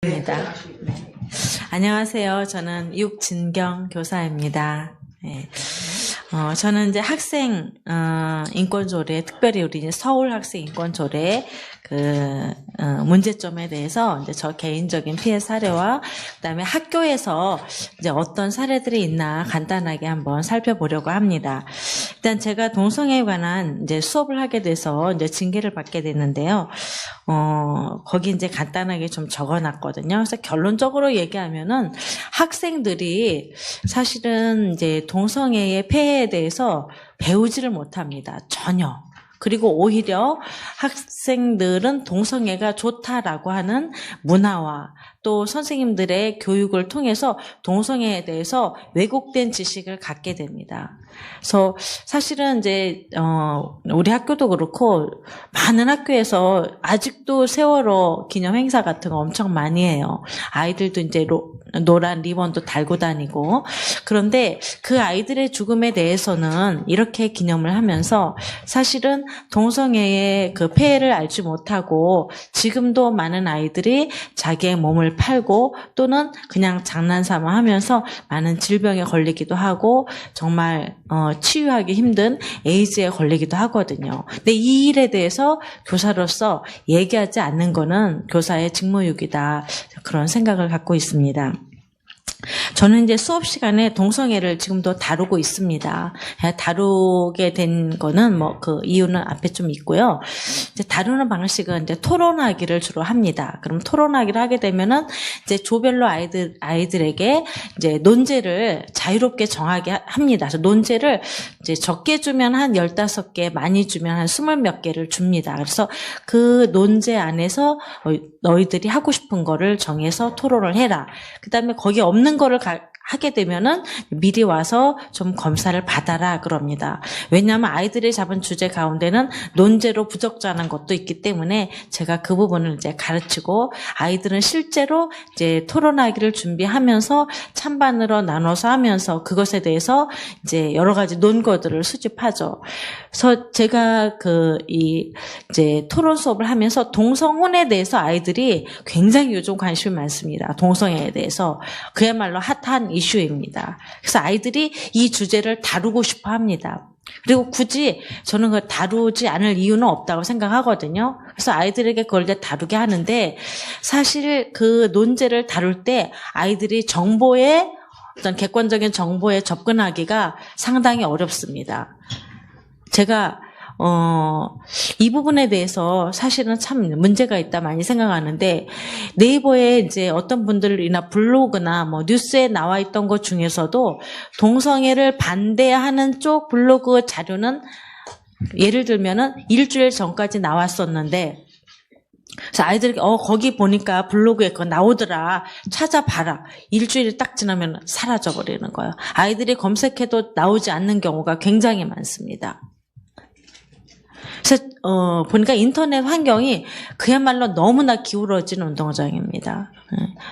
입니다. 네. 안녕하세요. 저는 육진경 교사입니다. 네. 저는 이제 학생 인권조례, 특별히 우리 이제 서울 학생 인권조례 문제점에 대해서 이제 저 개인적인 피해 사례와 그다음에 학교에서 이제 어떤 사례들이 있나 간단하게 한번 살펴보려고 합니다. 일단 제가 동성애에 관한 이제 수업을 하게 돼서 이제 징계를 받게 됐는데요. 거기 이제 간단하게 좀 적어놨거든요. 그래서 결론적으로 얘기하면은 학생들이 사실은 이제 동성애의 폐해에 대해서 배우지를 못합니다. 전혀. 그리고 오히려 학생들은 동성애가 좋다라고 하는 문화와 또 선생님들의 교육을 통해서 동성애에 대해서 왜곡된 지식을 갖게 됩니다. 그래서 사실은 이제 우리 학교도 그렇고 많은 학교에서 아직도 세월호 기념 행사 같은 거 엄청 많이 해요. 아이들도 이제 노란 리본도 달고 다니고. 그런데 그 아이들의 죽음에 대해서는 이렇게 기념을 하면서 사실은 동성애의 그 폐해를 알지 못하고 지금도 많은 아이들이 자기의 몸을 팔고 또는 그냥 장난삼아 하면서 많은 질병에 걸리기도 하고 정말 치유하기 힘든 에이즈에 걸리기도 하거든요. 근데 이 일에 대해서 교사로서 얘기하지 않는 거는 교사의 직무유기다. 그런 생각을 갖고 있습니다. 저는 이제 수업 시간에 동성애를 지금도 다루고 있습니다. 다루게 된 거는 뭐 그 이유는 앞에 좀 있고요. 이제 다루는 방식은 이제 토론하기를 주로 합니다. 그럼 토론하기를 하게 되면은 이제 조별로 아이들에게 이제 논제를 자유롭게 정하게 합니다. 그래서 논제를 이제 적게 주면 한 15개, 많이 주면 한 20몇 개를 줍니다. 그래서 그 논제 안에서 너희들이 하고 싶은 거를 정해서 토론을 해라. 그다음에 거기 없는 거를 하게 되면은 미리 와서 좀 검사를 받아라 그럽니다. 왜냐하면 아이들이 잡은 주제 가운데는 논제로 부적절한 것도 있기 때문에 제가 그 부분을 이제 가르치고 아이들은 실제로 이제 토론하기를 준비하면서 찬반으로 나눠서 하면서 그것에 대해서 이제 여러 가지 논거들을 수집하죠. 그래서 제가 이제 토론 수업을 하면서 동성혼에 대해서 아이들이 굉장히 요즘 관심이 많습니다. 동성애에 대해서 그야말로 핫한 이슈입니다. 그래서 아이들이 이 주제를 다루고 싶어 합니다. 그리고 굳이 저는 그걸 다루지 않을 이유는 없다고 생각하거든요. 그래서 아이들에게 그걸 이제 다루게 하는데 사실 그 논제를 다룰 때 아이들이 정보에 어떤 객관적인 정보에 접근하기가 상당히 어렵습니다. 제가 이 부분에 대해서 사실은 참 문제가 있다 많이 생각하는데 네이버에 이제 어떤 분들이나 블로그나 뭐 뉴스에 나와 있던 것 중에서도 동성애를 반대하는 쪽 블로그 자료는 예를 들면은 일주일 전까지 나왔었는데 그래서 아이들에게 거기 보니까 블로그에 그거 나오더라 찾아봐라 일주일이 딱 지나면 사라져버리는 거예요. 아이들이 검색해도 나오지 않는 경우가 굉장히 많습니다. 그래서 보니까 인터넷 환경이 그야말로 너무나 기울어진 운동장입니다.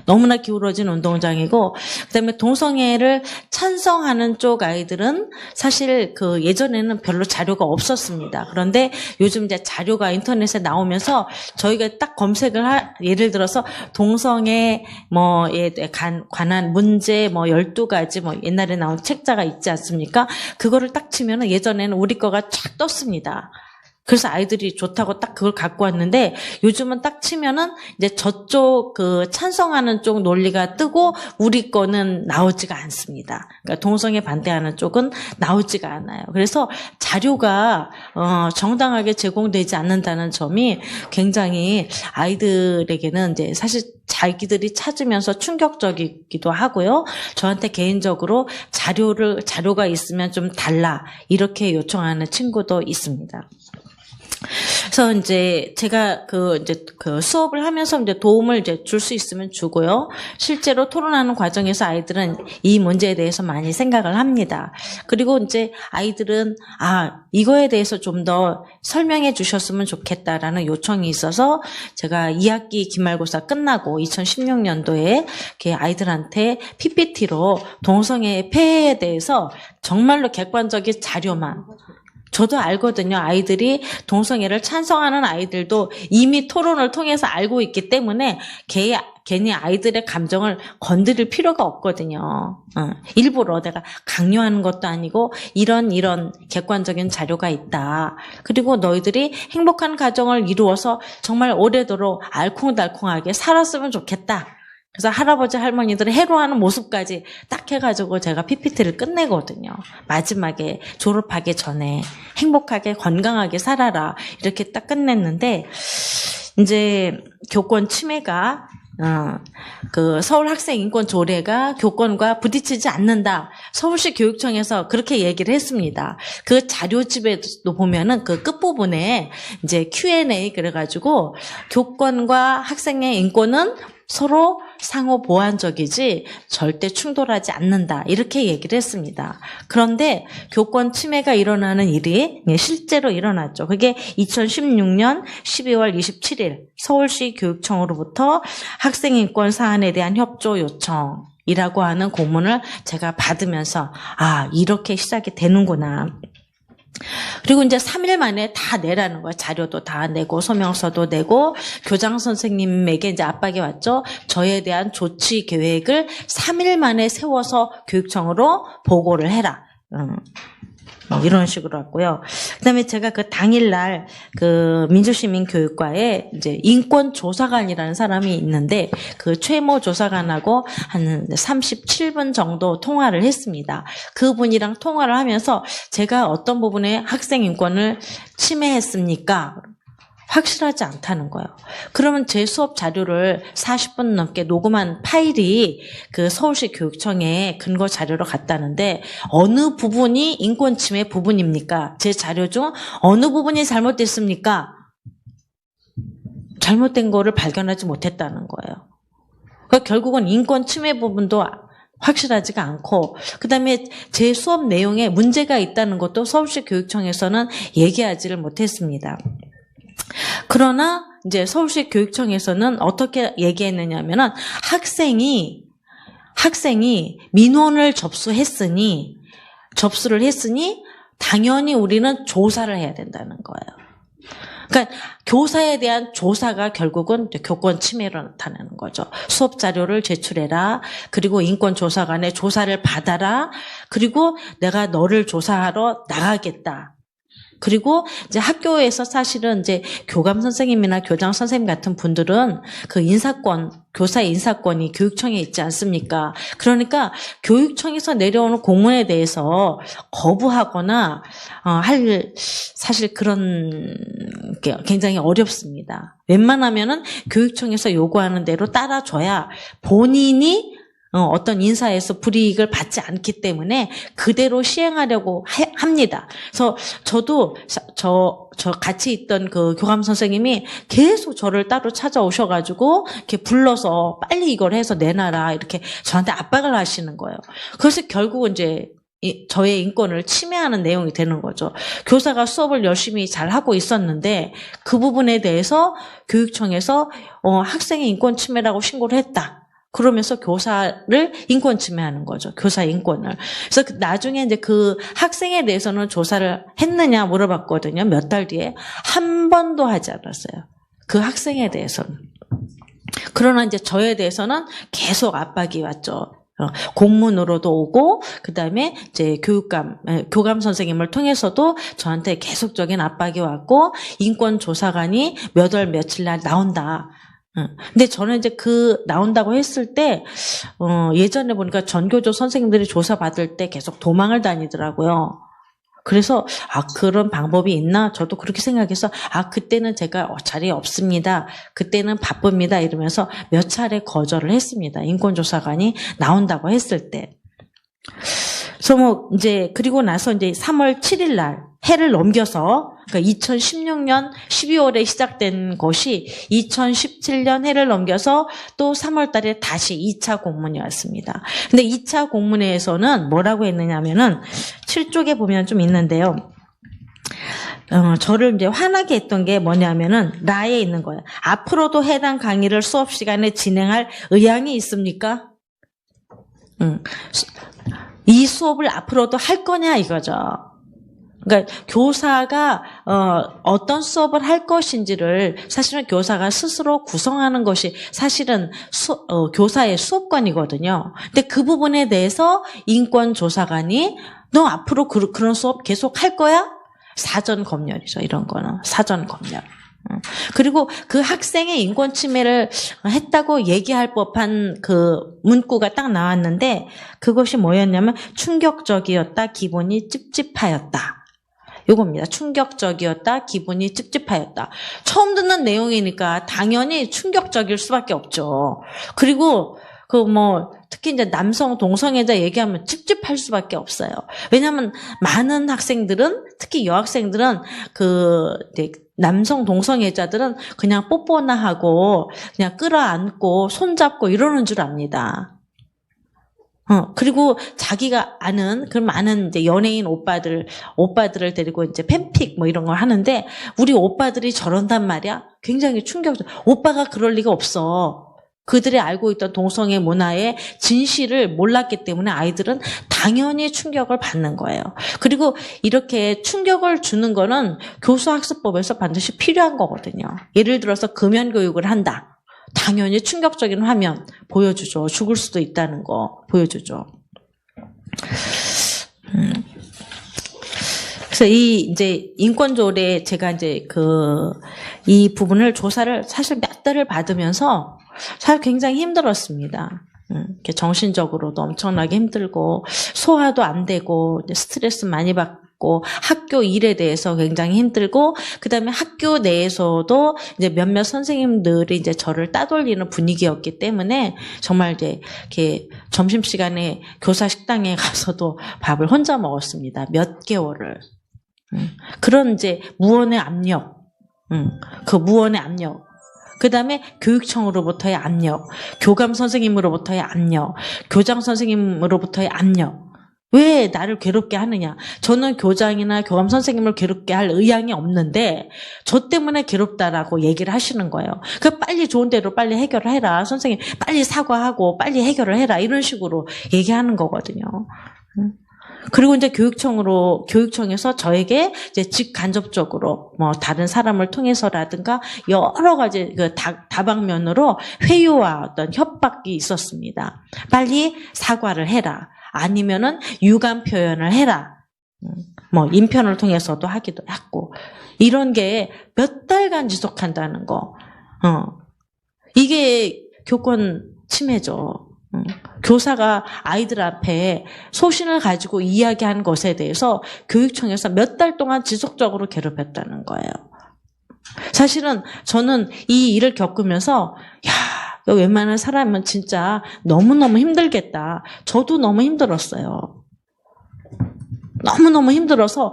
너무나 기울어진 운동장이고 그다음에 동성애를 찬성하는 쪽 아이들은 사실 그 예전에는 별로 자료가 없었습니다. 그런데 요즘 이제 자료가 인터넷에 나오면서 저희가 딱 검색을 예를 들어서 동성애 뭐에 관한 문제 뭐 12가지 뭐 옛날에 나온 책자가 있지 않습니까? 그거를 딱 치면은 예전에는 우리 거가 쫙 떴습니다. 그래서 아이들이 좋다고 딱 그걸 갖고 왔는데 요즘은 딱 치면은 이제 저쪽 그 찬성하는 쪽 논리가 뜨고 우리 거는 나오지가 않습니다. 그러니까 동성애 반대하는 쪽은 나오지가 않아요. 그래서 자료가 정당하게 제공되지 않는다는 점이 굉장히 아이들에게는 이제 사실 자기들이 찾으면서 충격적이기도 하고요. 저한테 개인적으로 자료가 있으면 좀 달라 이렇게 요청하는 친구도 있습니다. 그래서 이제 제가 그 수업을 하면서 이제 도움을 이제 줄 수 있으면 주고요. 실제로 토론하는 과정에서 아이들은 이 문제에 대해서 많이 생각을 합니다. 그리고 이제 아이들은 이거에 대해서 좀 더 설명해 주셨으면 좋겠다라는 요청이 있어서 제가 2학기 기말고사 끝나고 2016년도에 아이들한테 PPT로 동성애 폐해에 대해서 정말로 객관적인 자료만 저도 알거든요. 아이들이 동성애를 찬성하는 아이들도 이미 토론을 통해서 알고 있기 때문에 괜히 아이들의 감정을 건드릴 필요가 없거든요. 일부러 내가 강요하는 것도 아니고 이런 객관적인 자료가 있다. 그리고 너희들이 행복한 가정을 이루어서 정말 오래도록 알콩달콩하게 살았으면 좋겠다. 그래서 할아버지 할머니들을 해로하는 모습까지 딱 해가지고 제가 PPT를 끝내거든요. 마지막에 졸업하기 전에 행복하게 건강하게 살아라 이렇게 딱 끝냈는데 이제 교권 침해가 그 서울 학생 인권 조례가 교권과 부딪히지 않는다. 서울시 교육청에서 그렇게 얘기를 했습니다. 그 자료집에도 보면은 그 끝부분에 이제 Q&A 그래가지고 교권과 학생의 인권은 서로 상호 보완적이지 절대 충돌하지 않는다. 이렇게 얘기를 했습니다. 그런데 교권 침해가 일어나는 일이 실제로 일어났죠. 그게 2016년 12월 27일 서울시 교육청으로부터 학생인권 사안에 대한 협조 요청이라고 하는 공문을 제가 받으면서 이렇게 시작이 되는구나. 그리고 이제 3일 만에 다 내라는 거예요. 자료도 다 내고 소명서도 내고 교장 선생님에게 이제 압박이 왔죠. 저에 대한 조치 계획을 3일 만에 세워서 교육청으로 보고를 해라. 이런 식으로 왔고요. 그다음에 제가 그 당일날 그 민주시민교육과에 이제 인권조사관이라는 사람이 있는데 그 최모 조사관하고 한 37분 정도 통화를 했습니다. 그분이랑 통화를 하면서 제가 어떤 부분에 학생 인권을 침해했습니까? 확실하지 않다는 거예요. 그러면 제 수업 자료를 40분 넘게 녹음한 파일이 그 서울시 교육청에 근거 자료로 갔다는데 어느 부분이 인권 침해 부분입니까? 제 자료 중 어느 부분이 잘못됐습니까? 잘못된 거를 발견하지 못했다는 거예요. 그러니까 결국은 인권 침해 부분도 확실하지가 않고 그다음에 제 수업 내용에 문제가 있다는 것도 서울시 교육청에서는 얘기하지를 못했습니다. 그러나 이제 서울시 교육청에서는 어떻게 얘기했느냐면은 학생이 민원을 접수를 했으니 당연히 우리는 조사를 해야 된다는 거예요. 그러니까 교사에 대한 조사가 결국은 교권 침해로 나타나는 거죠. 수업 자료를 제출해라. 그리고 인권조사관의 조사를 받아라. 그리고 내가 너를 조사하러 나가겠다. 그리고 이제 학교에서 사실은 이제 교감 선생님이나 교장 선생님 같은 분들은 그 인사권, 교사의 인사권이 교육청에 있지 않습니까? 그러니까 교육청에서 내려오는 공문에 대해서 거부하거나 사실 그런 게 굉장히 어렵습니다. 웬만하면은 교육청에서 요구하는 대로 따라줘야 본인이 어떤 인사에서 불이익을 받지 않기 때문에 그대로 시행하려고 합니다. 그래서 저도 저 같이 있던 그 교감 선생님이 계속 저를 따로 찾아오셔가지고 이렇게 불러서 빨리 이걸 해서 내놔라 이렇게 저한테 압박을 하시는 거예요. 그래서 결국은 이제 저의 인권을 침해하는 내용이 되는 거죠. 교사가 수업을 열심히 잘 하고 있었는데 그 부분에 대해서 교육청에서 학생의 인권 침해라고 신고를 했다. 그러면서 교사를 인권 침해하는 거죠. 교사 인권을. 그래서 나중에 이제 그 학생에 대해서는 조사를 했느냐 물어봤거든요. 몇 달 뒤에. 한 번도 하지 않았어요. 그 학생에 대해서는. 그러나 이제 저에 대해서는 계속 압박이 왔죠. 공문으로도 오고, 그 다음에 이제 교감 선생님을 통해서도 저한테 계속적인 압박이 왔고, 인권조사관이 몇 월 며칠 날 나온다. 근데 저는 이제 나온다고 했을 때, 예전에 보니까 전교조 선생님들이 조사받을 때 계속 도망을 다니더라고요. 그래서, 그런 방법이 있나? 저도 그렇게 생각해서, 그때는 제가 자리에 없습니다. 그때는 바쁩니다. 이러면서 몇 차례 거절을 했습니다. 인권조사관이 나온다고 했을 때. 그래서 그리고 나서 이제 3월 7일 날, 해를 넘겨서, 그러니까 2016년 12월에 시작된 것이 2017년 해를 넘겨서 또 3월 달에 다시 2차 공문이 왔습니다. 근데 2차 공문에서는 뭐라고 했느냐면은 7쪽에 보면 좀 있는데요. 저를 이제 화나게 했던 게 뭐냐면은 라에 있는 거예요. 앞으로도 해당 강의를 수업 시간에 진행할 의향이 있습니까? 이 수업을 앞으로도 할 거냐 이거죠. 그러니까 교사가 어떤 수업을 할 것인지를 사실은 교사가 스스로 구성하는 것이 사실은 교사의 수업권이거든요. 근데 그 부분에 대해서 인권조사관이 너 앞으로 그런 수업 계속 할 거야? 사전 검열이죠. 이런 거는 사전 검열. 그리고 그 학생의 인권 침해를 했다고 얘기할 법한 그 문구가 딱 나왔는데 그것이 뭐였냐면 충격적이었다. 기분이 찝찝하였다. 요겁니다. 충격적이었다. 기분이 찝찝하였다. 처음 듣는 내용이니까 당연히 충격적일 수밖에 없죠. 그리고 특히 이제 남성 동성애자 얘기하면 찝찝할 수밖에 없어요. 왜냐하면 많은 학생들은 특히 여학생들은 남성 동성애자들은 그냥 뽀뽀나 하고 그냥 끌어안고 손잡고 이러는 줄 압니다. 그리고 자기가 아는 그 많은 이제 연예인 오빠들을 데리고 이제 팬픽 이런 걸 하는데 우리 오빠들이 저런단 말이야. 굉장히 충격적. 오빠가 그럴 리가 없어. 그들이 알고 있던 동성애 문화의 진실을 몰랐기 때문에 아이들은 당연히 충격을 받는 거예요. 그리고 이렇게 충격을 주는 거는 교수학습법에서 반드시 필요한 거거든요. 예를 들어서 금연 교육을 한다. 당연히 충격적인 화면 보여주죠. 죽을 수도 있다는 거 보여주죠. 그래서 이제 인권조례 제가 이제 이 부분을 조사를 사실 몇 달을 받으면서 사실 굉장히 힘들었습니다. 정신적으로도 엄청나게 힘들고 소화도 안 되고 스트레스 많이 받고 학교 일에 대해서 굉장히 힘들고 그다음에 학교 내에서도 이제 몇몇 선생님들이 이제 저를 따돌리는 분위기였기 때문에 정말 이제 이렇게 점심시간에 교사 식당에 가서도 밥을 혼자 먹었습니다. 몇 개월을. 그런 이제 무언의 압력, 그 무언의 압력. 그 다음에 교육청으로부터의 압력, 교감 선생님으로부터의 압력, 교장 선생님으로부터의 압력. 왜 나를 괴롭게 하느냐? 저는 교장이나 교감 선생님을 괴롭게 할 의향이 없는데 저 때문에 괴롭다라고 얘기를 하시는 거예요. 빨리 좋은 대로 빨리 해결을 해라. 선생님 빨리 사과하고 빨리 해결을 해라. 이런 식으로 얘기하는 거거든요. 그리고 이제 교육청에서 저에게 이제 직간접적으로 다른 사람을 통해서라든가 여러 가지 다방면으로 회유와 어떤 협박이 있었습니다. 빨리 사과를 해라. 아니면은 유감 표현을 해라. 인편을 통해서도 하기도 했고. 이런 게 몇 달간 지속한다는 거. 이게 교권 침해죠. 교사가 아이들 앞에 소신을 가지고 이야기한 것에 대해서 교육청에서 몇 달 동안 지속적으로 괴롭혔다는 거예요. 사실은 저는 이 일을 겪으면서 웬만한 사람은 진짜 너무너무 힘들겠다. 저도 너무 힘들었어요. 너무너무 힘들어서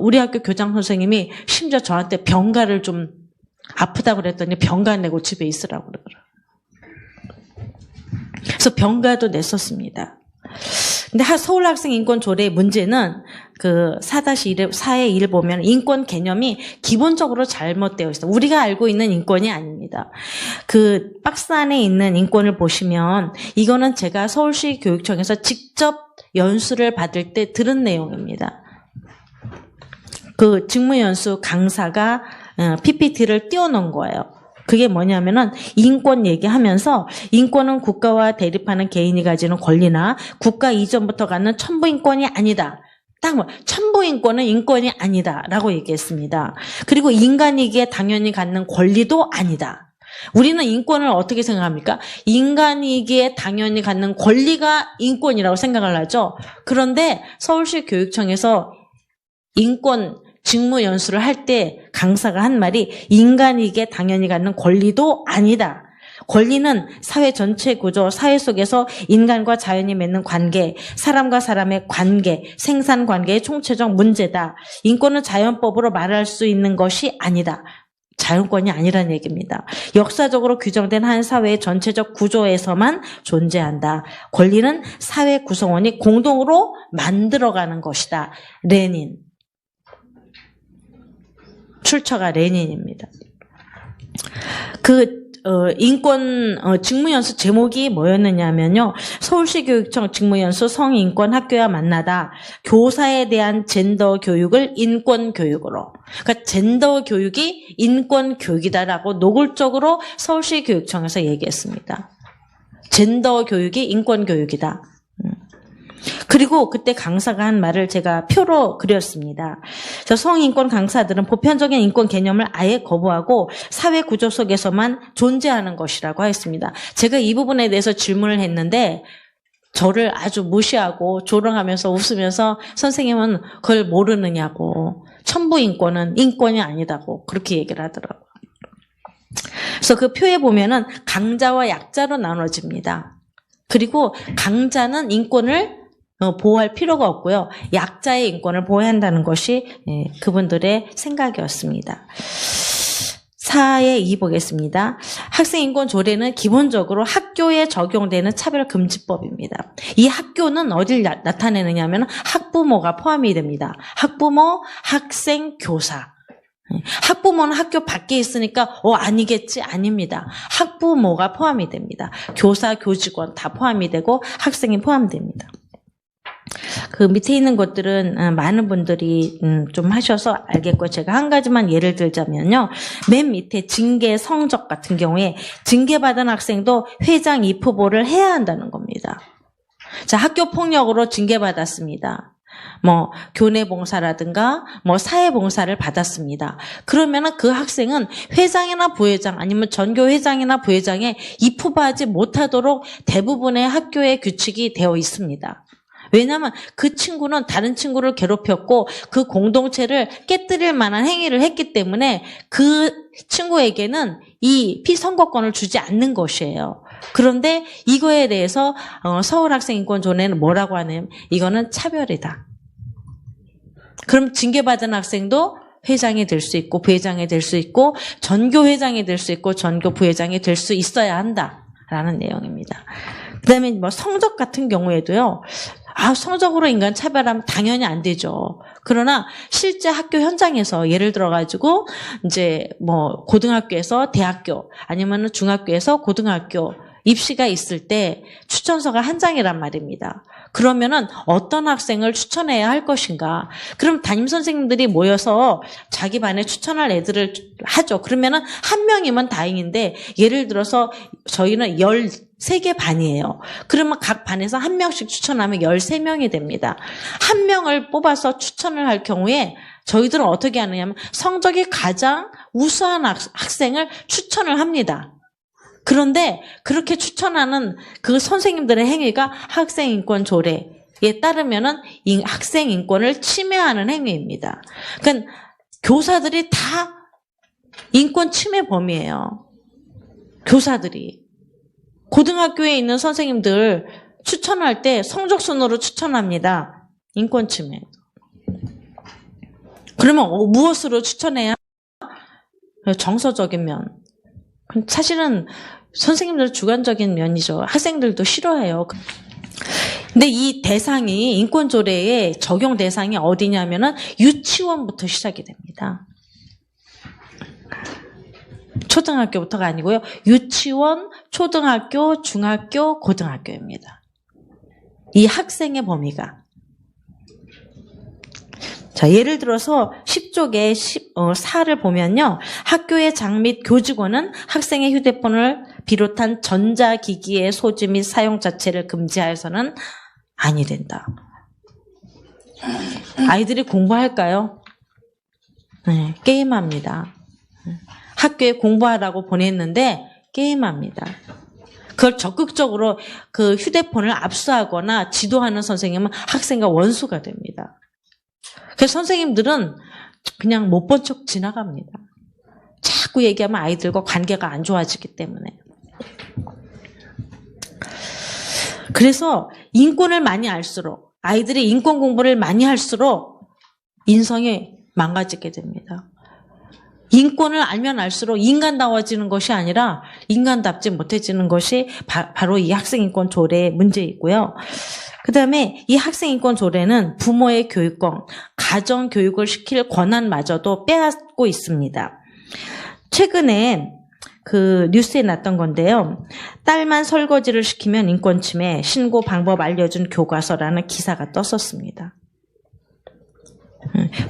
우리 학교 교장 선생님이 심지어 저한테 병가를 좀 아프다고 그랬더니 병가 내고 집에 있으라고 그러더라고요. 그래서 병가도 냈었습니다. 근데 서울학생인권조례의 문제는 4-1의 1 보면 인권 개념이 기본적으로 잘못되어 있어요. 우리가 알고 있는 인권이 아닙니다. 그 박스 안에 있는 인권을 보시면 이거는 제가 서울시 교육청에서 직접 연수를 받을 때 들은 내용입니다. 그 직무연수 강사가 PPT를 띄워놓은 거예요. 그게 뭐냐면은 인권 얘기하면서 인권은 국가와 대립하는 개인이 가지는 권리나 국가 이전부터 갖는 천부인권이 아니다. 천부인권은 인권이 아니다라고 얘기했습니다. 그리고 인간이기에 당연히 갖는 권리도 아니다. 우리는 인권을 어떻게 생각합니까? 인간이기에 당연히 갖는 권리가 인권이라고 생각을 하죠. 그런데 서울시 교육청에서 인권 직무 연수를 할 때 강사가 한 말이 인간에게 당연히 갖는 권리도 아니다. 권리는 사회 전체 구조, 사회 속에서 인간과 자연이 맺는 관계, 사람과 사람의 관계, 생산 관계의 총체적 문제다. 인권은 자연법으로 말할 수 있는 것이 아니다. 자연권이 아니라는 얘기입니다. 역사적으로 규정된 한 사회의 전체적 구조에서만 존재한다. 권리는 사회 구성원이 공동으로 만들어가는 것이다. 레닌. 출처가 레닌입니다. 인권 직무연수 제목이 뭐였느냐면요. 서울시 교육청 직무연수 성인권 학교와 만나다 교사에 대한 젠더 교육을 인권 교육으로. 그러니까 젠더 교육이 인권 교육이다라고 노골적으로 서울시 교육청에서 얘기했습니다. 젠더 교육이 인권 교육이다. 그리고 그때 강사가 한 말을 제가 표로 그렸습니다. 성인권 강사들은 보편적인 인권 개념을 아예 거부하고 사회 구조 속에서만 존재하는 것이라고 했습니다. 제가 이 부분에 대해서 질문을 했는데 저를 아주 무시하고 조롱하면서 웃으면서 선생님은 그걸 모르느냐고, 천부인권은 인권이 아니다고 그렇게 얘기를 하더라고요. 그래서 그 표에 보면은 강자와 약자로 나눠집니다. 그리고 강자는 인권을 보호할 필요가 없고요. 약자의 인권을 보호해야 한다는 것이 그분들의 생각이었습니다. 4에 2 보겠습니다. 학생인권 조례는 기본적으로 학교에 적용되는 차별금지법입니다. 이 학교는 어딜 나타내느냐 하면 학부모가 포함이 됩니다. 학부모, 학생, 교사. 학부모는 학교 밖에 있으니까 아니겠지? 아닙니다. 학부모가 포함이 됩니다. 교사, 교직원 다 포함이 되고 학생이 포함됩니다. 그 밑에 있는 것들은 많은 분들이 좀 하셔서 알겠고 제가 한 가지만 예를 들자면요. 맨 밑에 징계 성적 같은 경우에 징계받은 학생도 회장 입후보를 해야 한다는 겁니다. 자, 학교 폭력으로 징계받았습니다. 교내 봉사라든가 사회 봉사를 받았습니다. 그러면은 그 학생은 회장이나 부회장 아니면 전교 회장이나 부회장에 입후보하지 못하도록 대부분의 학교의 규칙이 되어 있습니다. 왜냐하면 그 친구는 다른 친구를 괴롭혔고 그 공동체를 깨뜨릴 만한 행위를 했기 때문에 그 친구에게는 이 피선거권을 주지 않는 것이에요. 그런데 이거에 대해서 서울학생인권조례는 뭐라고 하냐면 이거는 차별이다. 그럼 징계받은 학생도 회장이 될 수 있고 부회장이 될 수 있고 전교 회장이 될 수 있고 전교 부회장이 될 수 있어야 한다라는 내용입니다. 그다음에 성적 같은 경우에도요. 성적으로 인간 차별하면 당연히 안 되죠. 그러나 실제 학교 현장에서 예를 들어가지고 이제 고등학교에서 대학교 아니면 중학교에서 고등학교 입시가 있을 때 추천서가 한 장이란 말입니다. 그러면은 어떤 학생을 추천해야 할 것인가? 그럼 담임선생님들이 모여서 자기 반에 추천할 애들을 하죠. 그러면은 한 명이면 다행인데 예를 들어서 저희는 13개 반이에요. 그러면 각 반에서 한 명씩 추천하면 13명이 됩니다. 한 명을 뽑아서 추천을 할 경우에 저희들은 어떻게 하느냐면 성적이 가장 우수한 학생을 추천을 합니다. 그런데 그렇게 추천하는 그 선생님들의 행위가 학생인권 조례에 따르면은 학생 인권을 침해하는 행위입니다. 그러니까 교사들이 다 인권 침해 범위예요. 교사들이. 고등학교에 있는 선생님들 추천할 때 성적 순으로 추천합니다. 인권 침해. 그러면 무엇으로 추천해야? 정서적인 면. 사실은 선생님들 주관적인 면이죠. 학생들도 싫어해요. 근데 이 대상이 인권조례의 적용 대상이 어디냐면은 유치원부터 시작이 됩니다. 초등학교부터가 아니고요. 유치원, 초등학교, 중학교, 고등학교입니다. 이 학생의 범위가. 자, 예를 들어서 10쪽의 4를 보면요. 학교의 장 및 교직원은 학생의 휴대폰을 비롯한 전자기기의 소지 및 사용 자체를 금지하여서는 아니 된다. 아이들이 공부할까요? 네, 게임합니다. 학교에 공부하라고 보냈는데 게임합니다. 그걸 적극적으로 그 휴대폰을 압수하거나 지도하는 선생님은 학생과 원수가 됩니다. 그래서 선생님들은 그냥 못 본 척 지나갑니다. 자꾸 얘기하면 아이들과 관계가 안 좋아지기 때문에. 그래서 인권을 많이 알수록 아이들이 인권 공부를 많이 할수록 인성이 망가지게 됩니다. 인권을 알면 알수록 인간다워지는 것이 아니라 인간답지 못해지는 것이 바로 이 학생인권 조례의 문제이고요. 그 다음에 이 학생인권 조례는 부모의 교육권, 가정교육을 시킬 권한마저도 빼앗고 있습니다. 최근에 그 뉴스에 났던 건데요. 딸만 설거지를 시키면 인권 침해, 신고 방법 알려준 교과서라는 기사가 떴었습니다.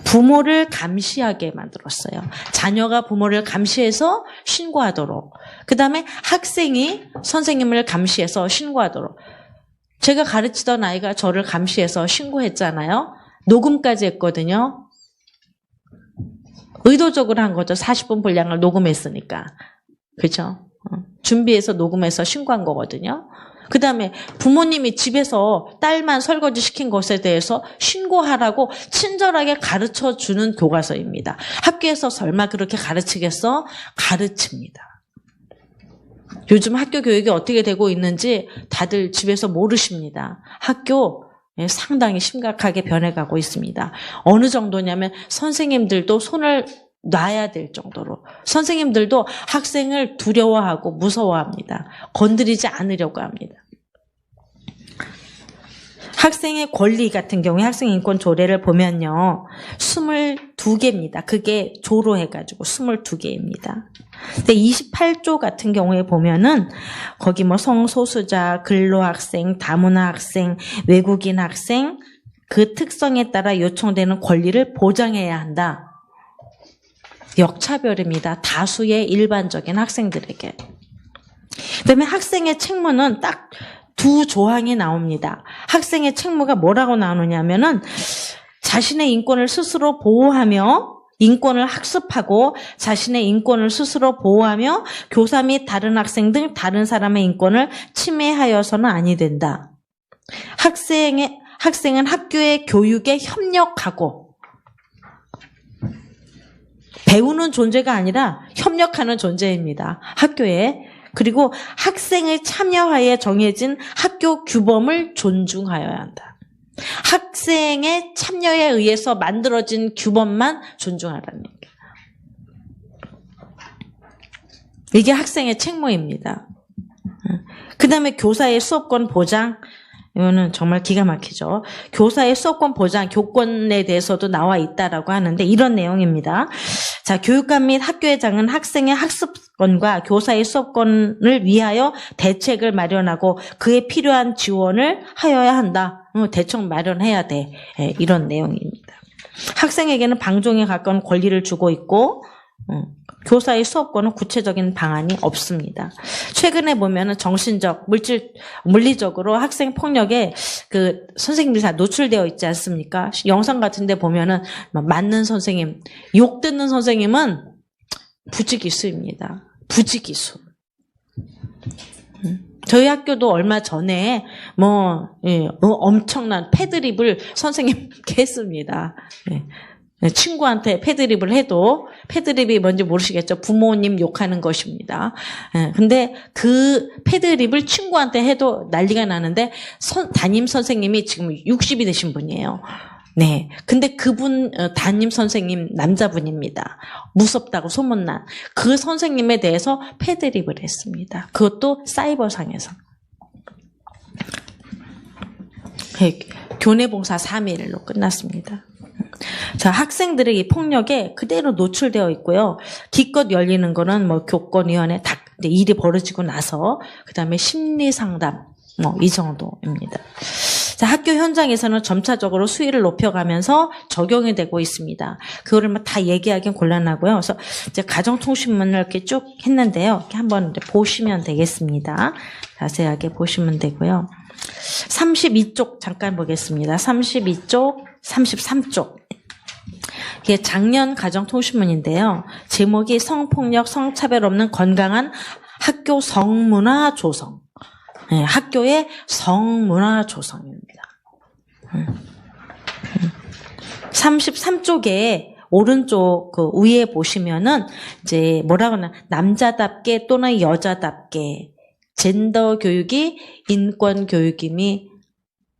부모를 감시하게 만들었어요. 자녀가 부모를 감시해서 신고하도록. 그 다음에 학생이 선생님을 감시해서 신고하도록. 제가 가르치던 아이가 저를 감시해서 신고했잖아요. 녹음까지 했거든요. 의도적으로 한 거죠. 40분 분량을 녹음했으니까. 그렇죠? 준비해서 녹음해서 신고한 거거든요. 그 다음에 부모님이 집에서 딸만 설거지 시킨 것에 대해서 신고하라고 친절하게 가르쳐주는 교과서입니다. 학교에서 설마 그렇게 가르치겠어? 가르칩니다. 요즘 학교 교육이 어떻게 되고 있는지 다들 집에서 모르십니다. 학교 상당히 심각하게 변해가고 있습니다. 어느 정도냐면 선생님들도 손을 놔야 될 정도로 선생님들도 학생을 두려워하고 무서워합니다. 건드리지 않으려고 합니다. 학생의 권리 같은 경우에 학생인권 조례를 보면요. 22개입니다. 그게 조로 해가지고 22개입니다. 근데 28조 같은 경우에 보면은 거기 뭐 성소수자, 근로학생, 다문화 학생, 외국인 학생 그 특성에 따라 요청되는 권리를 보장해야 한다. 역차별입니다. 다수의 일반적인 학생들에게. 그다음에 학생의 책무는 딱 두 조항이 나옵니다. 학생의 책무가 뭐라고 나오느냐면은 자신의 인권을 스스로 보호하며 인권을 학습하고 자신의 인권을 스스로 보호하며 교사 및 다른 학생 등 다른 사람의 인권을 침해하여서는 아니 된다. 학생은 학교의 교육에 협력하고 배우는 존재가 아니라 협력하는 존재입니다. 학교에. 그리고 학생의 참여하에 정해진 학교 규범을 존중하여야 한다. 학생의 참여에 의해서 만들어진 규범만 존중하라는 얘기예요. 이게 학생의 책무입니다. 그 다음에 교사의 수업권 보장, 이거는 정말 기가 막히죠. 교사의 수업권 보장, 교권에 대해서도 나와 있다라고 하는데 이런 내용입니다. 자, 교육감 및 학교회장은 학생의 학습권과 교사의 수업권을 위하여 대책을 마련하고 그에 필요한 지원을 하여야 한다. 대책 마련해야 돼. 이런 내용입니다. 학생에게는 방종에 가까운 권리를 주고 있고 교사의 수업권은 구체적인 방안이 없습니다. 최근에 보면은 정신적, 물리적으로 학생 폭력에 그 선생님들이 다 노출되어 있지 않습니까? 영상 같은데 보면은 맞는 선생님, 욕 듣는 선생님은 부지기수입니다. 부지기수. 저희 학교도 얼마 전에 엄청난 패드립을 선생님께 했습니다. 친구한테 패드립을 해도 패드립이 뭔지 모르시겠죠? 부모님 욕하는 것입니다. 근데 그 패드립을 친구한테 해도 난리가 나는데 담임 선생님이 지금 60이 되신 분이에요. 네. 근데 그분 담임 선생님 남자분입니다. 무섭다고 소문난 그 선생님에 대해서 패드립을 했습니다. 그것도 사이버상에서. 교내봉사 3일로 끝났습니다. 자, 학생들의 이 폭력에 그대로 노출되어 있고요. 기껏 열리는 거는 뭐 교권위원회 일이 벌어지고 나서 그다음에 심리상담 이 정도입니다. 자, 학교 현장에서는 점차적으로 수위를 높여가면서 적용이 되고 있습니다. 그거를 다 얘기하기는 곤란하고요. 그래서 이제 가정통신문을 이렇게 쭉 했는데요. 이렇게 한번 보시면 되겠습니다. 자세하게 보시면 되고요. 32쪽 잠깐 보겠습니다. 32쪽, 33쪽. 이게 작년 가정통신문인데요. 제목이 성폭력, 성차별 없는 건강한 학교 성문화 조성. 네, 학교의 성문화 조성입니다. 33쪽에 오른쪽 그 위에 보시면은 이제 뭐라고 하나 남자답게 또는 여자답게 젠더 교육이 인권 교육임이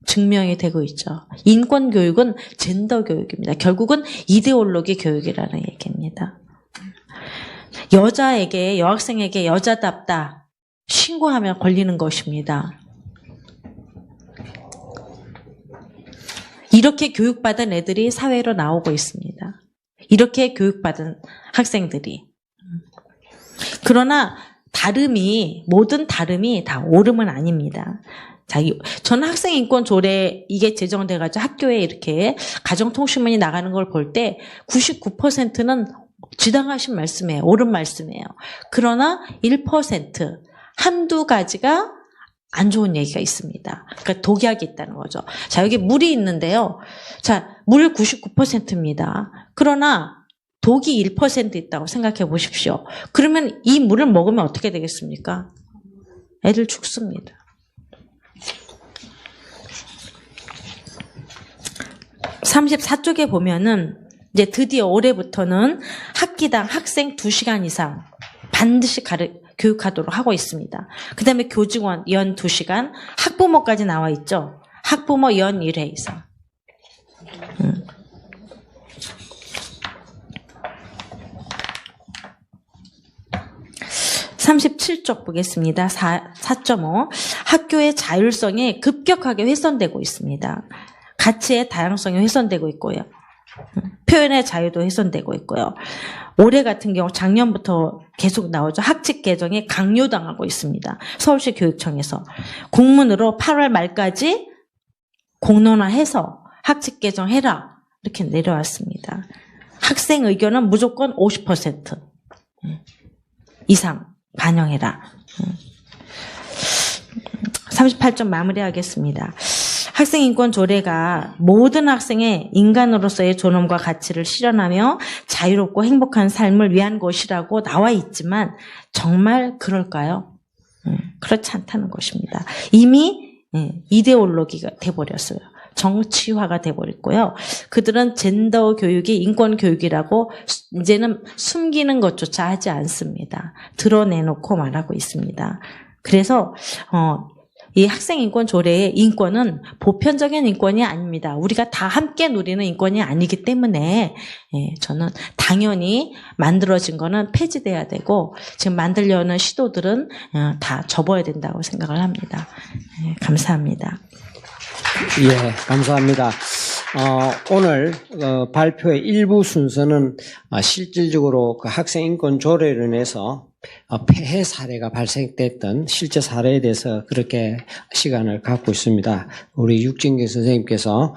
증명이 되고 있죠. 인권 교육은 젠더 교육입니다. 결국은 이데올로기 교육이라는 얘기입니다. 여학생에게 여자답다 신고하면 걸리는 것입니다. 이렇게 교육받은 애들이 사회로 나오고 있습니다. 이렇게 교육받은 학생들이. 그러나 모든 다름이 다 옳음은 아닙니다. 자, 저는 학생인권 조례 이게 제정돼가지고 학교에 이렇게 가정통신문이 나가는 걸 볼 때 99%는 지당하신 말씀이에요. 옳은 말씀이에요. 그러나 1% 한두 가지가 안 좋은 얘기가 있습니다. 그러니까 독약이 있다는 거죠. 자, 여기 물이 있는데요. 자, 물 99%입니다. 그러나 독이 1% 있다고 생각해 보십시오. 그러면 이 물을 먹으면 어떻게 되겠습니까? 애들 죽습니다. (34쪽에) 보면은 이제 드디어 올해부터는 학기당 학생 2시간 이상 반드시 교육하도록 하고 있습니다. 그 다음에 교직원 연 2시간, 학부모까지 나와 있죠. 학부모 연 1회 이상. 37쪽 보겠습니다. 4.5. 학교의 자율성이 급격하게 훼손되고 있습니다. 가치의 다양성이 훼손되고 있고요. 표현의 자유도 훼손되고 있고요. 올해 같은 경우 작년부터 계속 나오죠. 학칙 개정이 강요당하고 있습니다. 서울시 교육청에서. 공문으로 8월 말까지 공론화해서 학칙 개정해라 이렇게 내려왔습니다. 학생 의견은 무조건 50% 이상 반영해라. 38점 마무리하겠습니다. 학생인권 조례가 모든 학생의 인간으로서의 존엄과 가치를 실현하며 자유롭고 행복한 삶을 위한 것이라고 나와 있지만 정말 그럴까요? 그렇지 않다는 것입니다. 이미 이데올로기가 돼버렸어요. 정치화가 돼버렸고요. 그들은 젠더 교육이 인권 교육이라고 이제는 숨기는 것조차 하지 않습니다. 드러내놓고 말하고 있습니다. 그래서 이 학생인권 조례의 인권은 보편적인 인권이 아닙니다. 우리가 다 함께 누리는 인권이 아니기 때문에 저는 당연히 만들어진 거는 폐지돼야 되고 지금 만들려는 시도들은 다 접어야 된다고 생각을 합니다. 감사합니다. 예, 감사합니다. 오늘 발표의 일부 순서는 실질적으로 그 학생인권 조례로 인해서 폐해 사례가 발생됐던 실제 사례에 대해서 그렇게 시간을 갖고 있습니다. 우리 육진경 선생님께서